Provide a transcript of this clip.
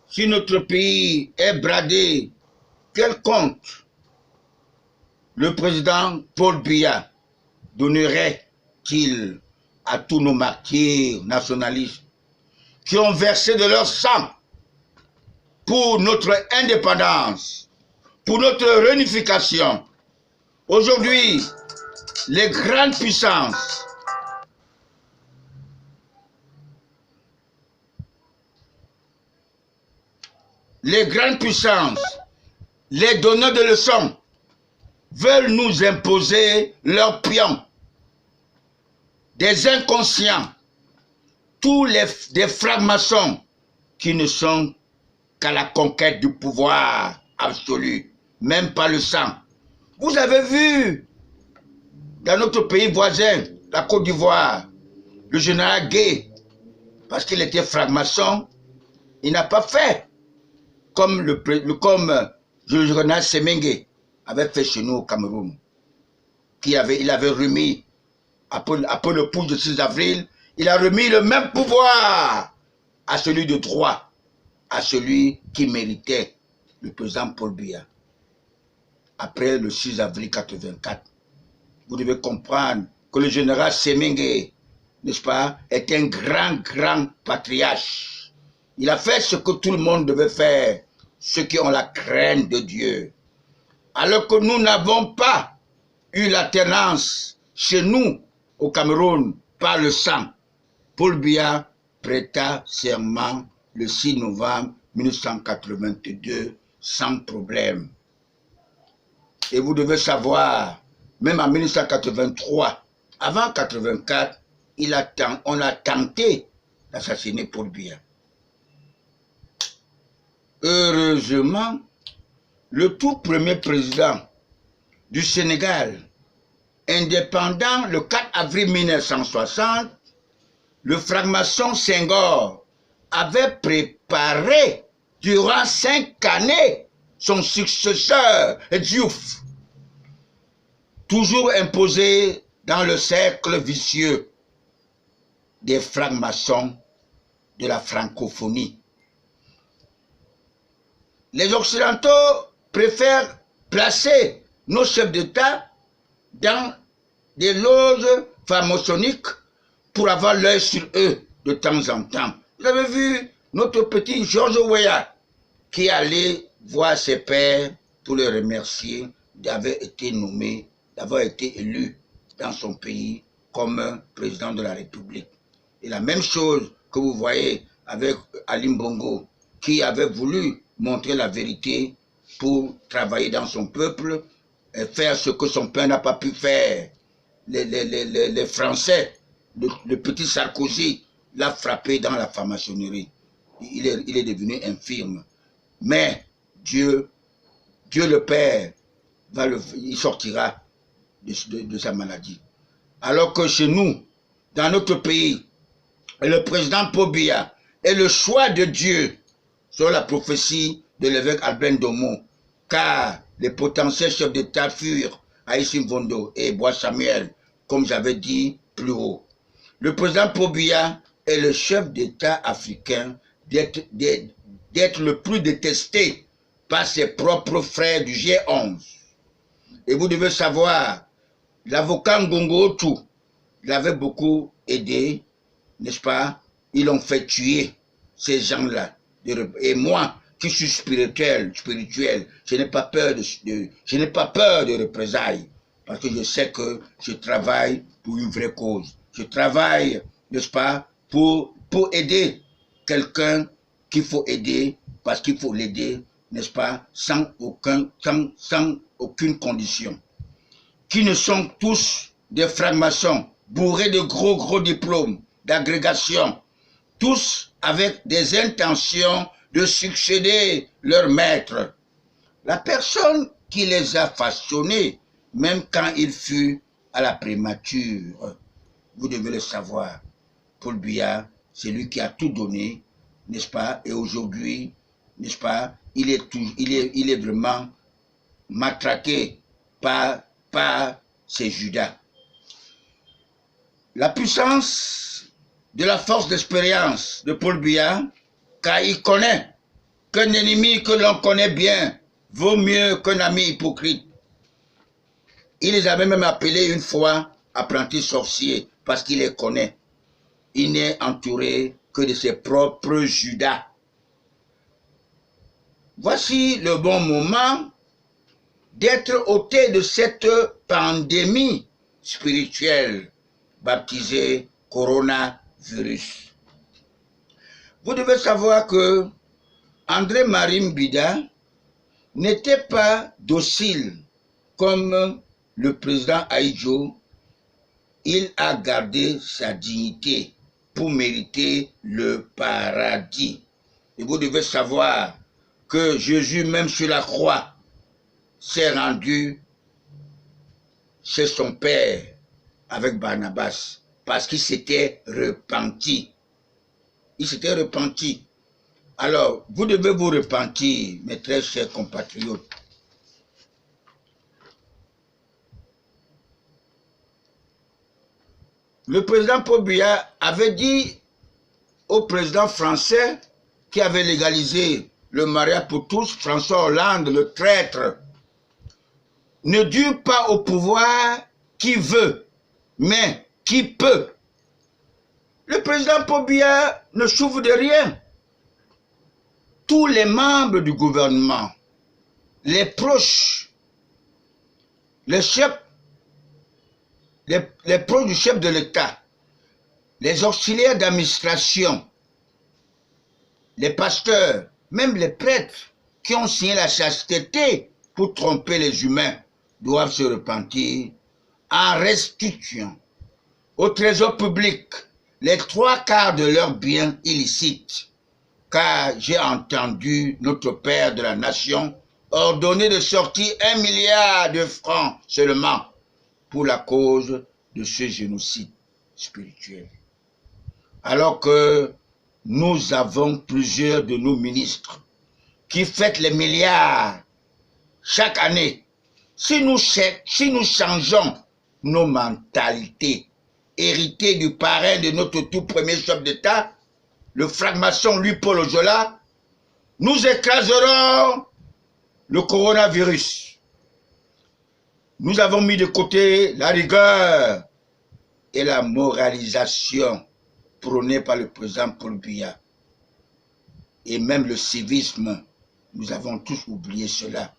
si notre pays est bradé, quel compte le président Paul Biya donnerait-il à tous nos martyrs nationalistes qui ont versé de leur sang pour notre indépendance, pour notre réunification? Aujourd'hui, les grandes puissances les donneurs de leçons veulent nous imposer leurs pions. Des inconscients, des francs-maçons qui ne sont qu'à la conquête du pouvoir absolu, même pas le sang. Vous avez vu dans notre pays voisin, la Côte d'Ivoire, le général Gué, parce qu'il était franc-maçon, il n'a pas fait comme le général Semengue avait fait chez nous au Cameroun. Il avait remis, après le putsch de 6 avril, il a remis le même pouvoir à celui de droit, à celui qui méritait, le président Paul Biya. Après le 6 avril 84, vous devez comprendre que le général Semengue, n'est-ce pas, est un grand patriarche. Il a fait ce que tout le monde devait faire, ceux qui ont la crainte de Dieu. Alors que nous n'avons pas eu l'alternance chez nous, au Cameroun, par le sang. Paul Biya prêta serment le 6 novembre 1982 sans problème. Et vous devez savoir, même en 1983, avant 1984, on a tenté d'assassiner Paul Biya. Heureusement, le tout premier président du Sénégal, indépendant le 4 avril 1960, le franc-maçon Senghor avait préparé durant 5 années son successeur Diouf, toujours imposé dans le cercle vicieux des francs-maçons de la francophonie. Les Occidentaux préfèrent placer nos chefs d'État dans des loges franc-maçonniques pour avoir l'œil sur eux de temps en temps. Vous avez vu notre petit Georges Weah qui allait voir ses pairs pour les remercier d'avoir été nommé, d'avoir été élu dans son pays comme président de la République. Et la même chose que vous voyez avec Ali Bongo, qui avait voulu montrer la vérité pour travailler dans son peuple et faire ce que son père n'a pas pu faire. Les Français, le petit Sarkozy l'a frappé dans la franc-maçonnerie. Il est devenu infirme. Mais Dieu le Père, il sortira de sa maladie. Alors que chez nous, dans notre pays, le président Paul Biya est le choix de Dieu sur la prophétie de l'évêque Albin Domo, car les potentiels chefs d'État furent Aïssim Vondo et Bois Samuel, comme j'avais dit plus haut. Le président Paul Biya est le chef d'État africain d'être le plus détesté par ses propres frères du G11. Et vous devez savoir, l'avocat Ngongo Otu l'avait beaucoup aidé, n'est-ce pas? Ils l'ont fait tuer, ces gens-là. Et moi, qui suis spirituel, je n'ai pas peur de représailles, parce que je sais que je travaille pour une vraie cause. Je travaille, n'est-ce pas, pour aider quelqu'un qu'il faut aider, parce qu'il faut l'aider, n'est-ce pas, sans aucune condition. Qui ne sont tous des francs-maçons, bourrés de gros diplômes, d'agrégation, tous avec des intentions de succéder leur maître. La personne qui les a façonnés, même quand il fut à la primature, vous devez le savoir, Paul Biya, c'est lui qui a tout donné, n'est-ce pas, et aujourd'hui, n'est-ce pas, il est vraiment matraqué par ces Judas. La puissance de la force d'expérience de Paul Biya car il connaît qu'un ennemi que l'on connaît bien vaut mieux qu'un ami hypocrite. Il les avait même appelés une fois apprentis sorciers parce qu'il les connaît. Il n'est entouré que de ses propres Judas. Voici le bon moment d'être ôté de cette pandémie spirituelle baptisée coronavirus. Vous devez savoir que André-Marie Mbida n'était pas docile comme le président Ahidjo. Il a gardé sa dignité pour mériter le paradis. Et vous devez savoir que Jésus, même sur la croix, s'est rendu chez son Père avec Barnabas parce qu'il s'était repenti. Il s'était repenti. Alors, vous devez vous repentir, mes très chers compatriotes. Le président Paul Biya avait dit au président français qui avait légalisé le mariage pour tous, François Hollande, le traître, ne dure pas au pouvoir qui veut, mais qui peut. Le président Paul Biya ne souffre de rien. Tous les membres du gouvernement, les proches, les chefs, les proches du chef de l'État, les auxiliaires d'administration, les pasteurs, même les prêtres qui ont signé la chasteté pour tromper les humains doivent se repentir en restituant au trésor public les 3/4 de leurs biens illicites. Car j'ai entendu notre Père de la Nation ordonner de sortir 1 milliard de francs seulement pour la cause de ce génocide spirituel. Alors que nous avons plusieurs de nos ministres qui fêtent les milliards chaque année. Si nous changeons nos mentalités, héritées du parrain de notre tout premier chef d'État, le franc-maçon Louis Paul Ojola, nous écraserons le coronavirus. Nous avons mis de côté la rigueur et la moralisation prônée par le président Paul Biya. Et même le civisme, nous avons tous oublié cela.